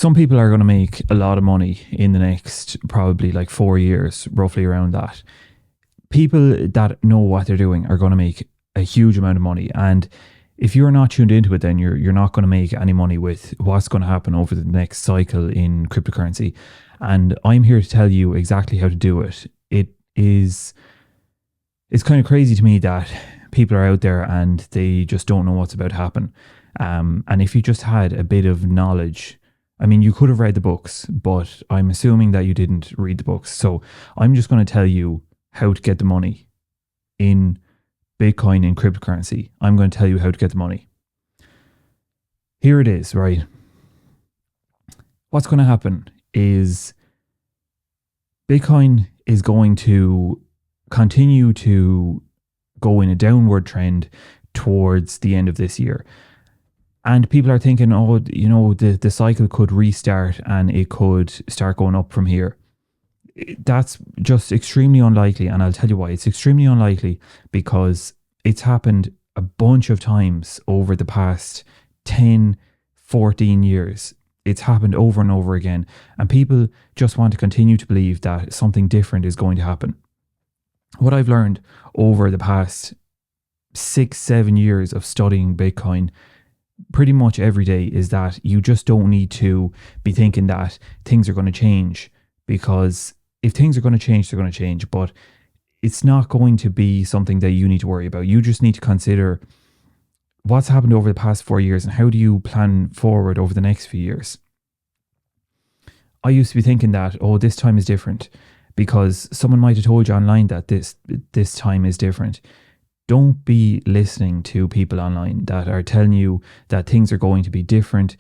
Some people are going to make a lot of money in the next probably like 4 years, roughly around that. People that know what they're doing are going to make a huge amount of money. And if you're not tuned into it, then you're not going to make any money with what's going to happen over the next cycle in cryptocurrency. And I'm here to tell you exactly how to do it. It's kind of crazy to me that people are out there and they just don't know what's about to happen. And if you just had a bit of knowledge, I mean, you could have read the books, but I'm assuming that you didn't read the books. So I'm just going to tell you how to get the money in Bitcoin and cryptocurrency. I'm going to tell you how to get the money. Here it is, right? What's going to happen is Bitcoin is going to continue to go in a downward trend towards the end of this year. And people are thinking, oh, the cycle could restart and it could start going up from here. That's just extremely unlikely. And I'll tell you why. It's extremely unlikely because it's happened a bunch of times over the past 10, 14 years. It's happened over and over again. And people just want to continue to believe that something different is going to happen. What I've learned over the past 6, 7 years of studying Bitcoin pretty much every day is that you just don't need to be thinking that things are going to change, because if things are going to change, they're going to change, but it's not going to be something that you need to worry about. You just need to consider what's happened over the past 4 years and how do you plan forward over the next few years. I used to be thinking that, oh, this time is different because someone might have told you online that this time is different. Don't be listening to people online that are telling you that things are going to be different.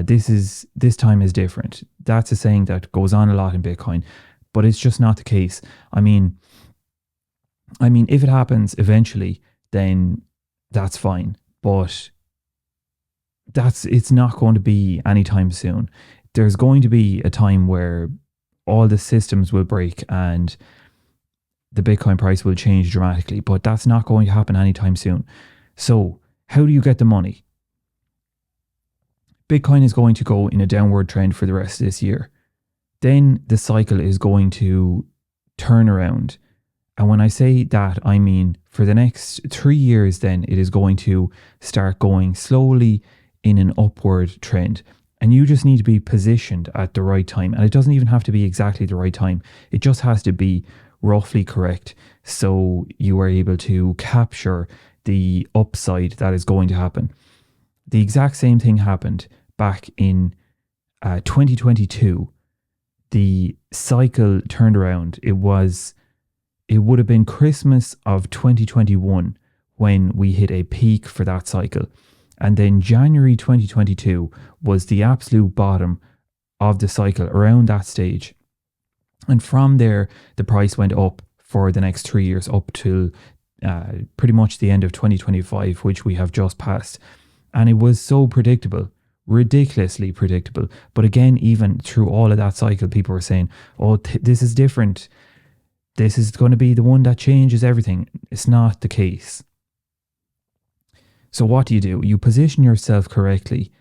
This time is different. That's a saying that goes on a lot in Bitcoin, but it's just not the case. I mean, if it happens eventually, then that's fine. But it's not going to be anytime soon. There's going to be a time where all the systems will break and the Bitcoin price will change dramatically, but that's not going to happen anytime soon. So how do you get the money? Bitcoin is going to go in a downward trend for the rest of this year. Then the cycle is going to turn around. And when I say that, I mean for the next 3 years, then it is going to start going slowly in an upward trend. And you just need to be positioned at the right time. And it doesn't even have to be exactly the right time. It just has to be roughly correct, so you are able to capture the upside that is going to happen. The exact same thing happened back in 2022. The cycle turned around. It would have been Christmas of 2021 when we hit a peak for that cycle. And then January 2022 was the absolute bottom of the cycle around that stage. And from there, the price went up for the next 3 years, up to pretty much the end of 2025, which we have just passed. And it was so predictable, ridiculously predictable. But again, even through all of that cycle, people were saying, oh, this is different. This is going to be the one that changes everything. It's not the case. So what do? You position yourself correctly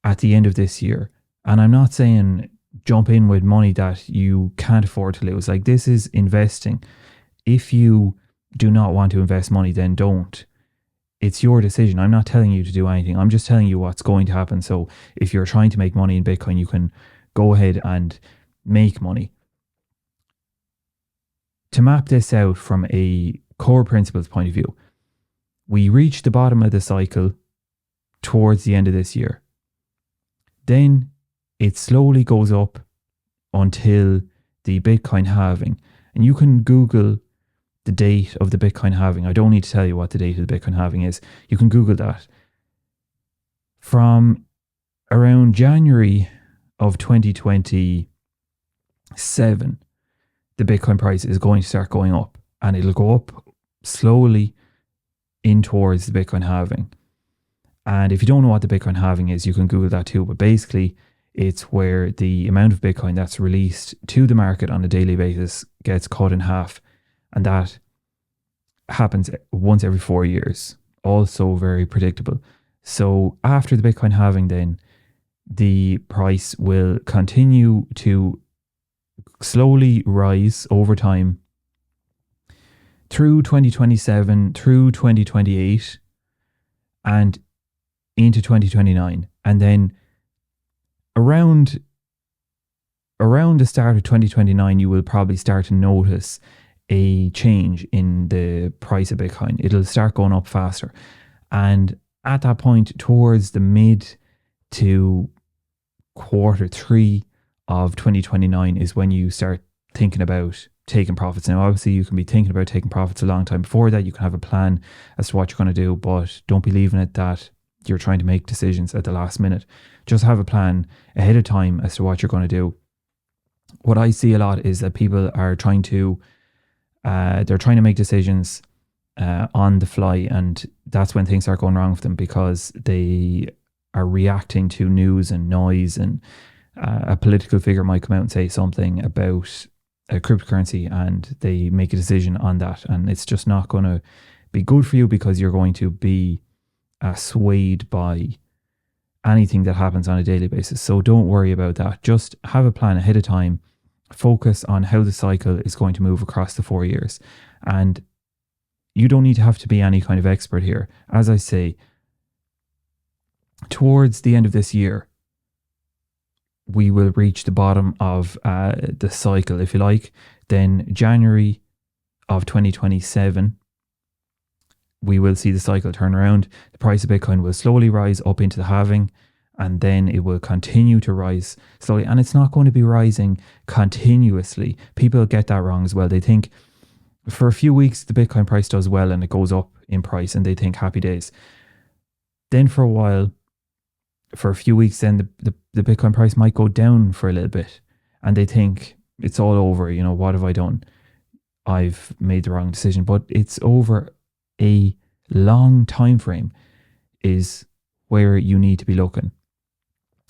at the end of this year. And I'm not saying jump in with money that you can't afford to lose. Like, this is investing. If you do not want to invest money, then don't. It's your decision. I'm not telling you to do anything. I'm just telling you what's going to happen. So if you're trying to make money in Bitcoin, you can go ahead and make money. To map this out from a core principles point of view, we reach the bottom of the cycle towards the end of this year. Then it slowly goes up until the Bitcoin halving. And you can Google the date of the Bitcoin halving. I don't need to tell you what the date of the Bitcoin halving is. You can Google that. From around January of 2027, the Bitcoin price is going to start going up. And it'll go up slowly in towards the Bitcoin halving. And if you don't know what the Bitcoin halving is, you can Google that too. But basically, it's where the amount of Bitcoin that's released to the market on a daily basis gets cut in half. And that happens once every 4 years. Also very predictable. So after the Bitcoin halving, then the price will continue to slowly rise over time through 2027, through 2028, and into 2029. And then around the start of 2029, you will probably start to notice a change in the price of Bitcoin. It'll start going up faster. And at that point, towards the mid to quarter three of 2029 is when you start thinking about taking profits. Now, obviously, you can be thinking about taking profits a long time before that. You can have a plan as to what you're going to do, but don't be leaving it that you're trying to make decisions at the last minute. Just have a plan ahead of time as to what you're going to do. What I see a lot is that people are trying to make decisions on the fly, and that's when things start going wrong for them, because they are reacting to news and noise, and a political figure might come out and say something about a cryptocurrency, and they make a decision on that, and it's just not going to be good for you, because you're going to be swayed by anything that happens on a daily basis. So don't worry about that. Just have a plan ahead of time. Focus on how the cycle is going to move across the 4 years. And you don't need to have to be any kind of expert here. As I say, towards the end of this year, we will reach the bottom of the cycle, if you like. Then January of 2027, we will see the cycle turn around. The price of Bitcoin will slowly rise up into the halving, and then it will continue to rise slowly. And it's not going to be rising continuously. People get that wrong as well. They think for a few weeks the Bitcoin price does well and it goes up in price, and they think happy days. Then for a while, for a few weeks, then the Bitcoin price might go down for a little bit, and they think it's all over. You know, what have I done? I've made the wrong decision. But it's over a long time frame is where you need to be looking.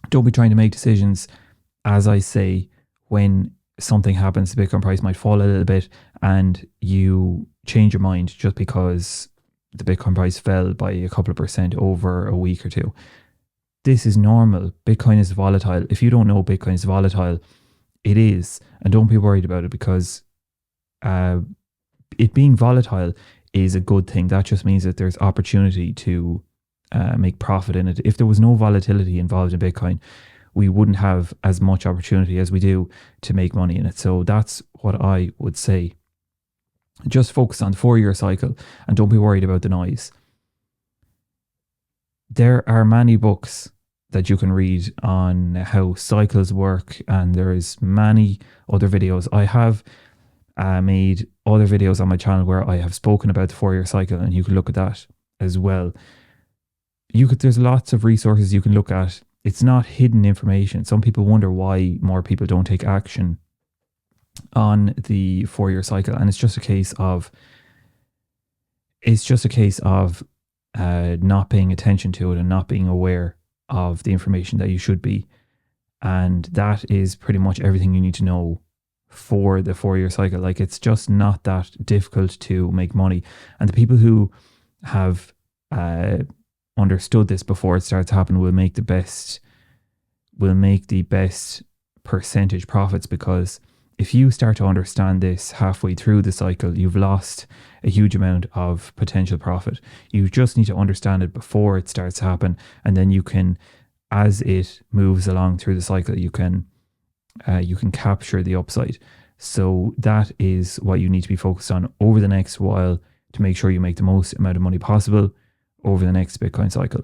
Don't be trying to make decisions, as I say, when something happens. The Bitcoin price might fall a little bit and you change your mind just because the Bitcoin price fell by a couple of percent over a week or two. This is normal. Bitcoin is volatile. If you don't know Bitcoin is volatile, it is. And don't be worried about it, because it being volatile is a good thing. That just means that there's opportunity to make profit in it. If there was no volatility involved in Bitcoin, we wouldn't have as much opportunity as we do to make money in it. So that's what I would say. Just focus on the 4-year cycle and don't be worried about the noise. There are many books that you can read on how cycles work, and there's many other videos. I have made other videos on my channel where I have spoken about the 4-year cycle, and you can look at that as well. There's lots of resources you can look at. It's not hidden information. Some people wonder why more people don't take action on the 4-year cycle, and it's just a case of not paying attention to it and not being aware of the information that you should be. And that is pretty much everything you need to know for the 4-year cycle. Like, it's just not that difficult to make money. And the people who have understood this before it starts happening will make the best percentage profits, because if you start to understand this halfway through the cycle, you've lost a huge amount of potential profit. You just need to understand it before it starts to happen, and then you can, as it moves along through the cycle, you can capture the upside. So that is what you need to be focused on over the next while to make sure you make the most amount of money possible over the next Bitcoin cycle.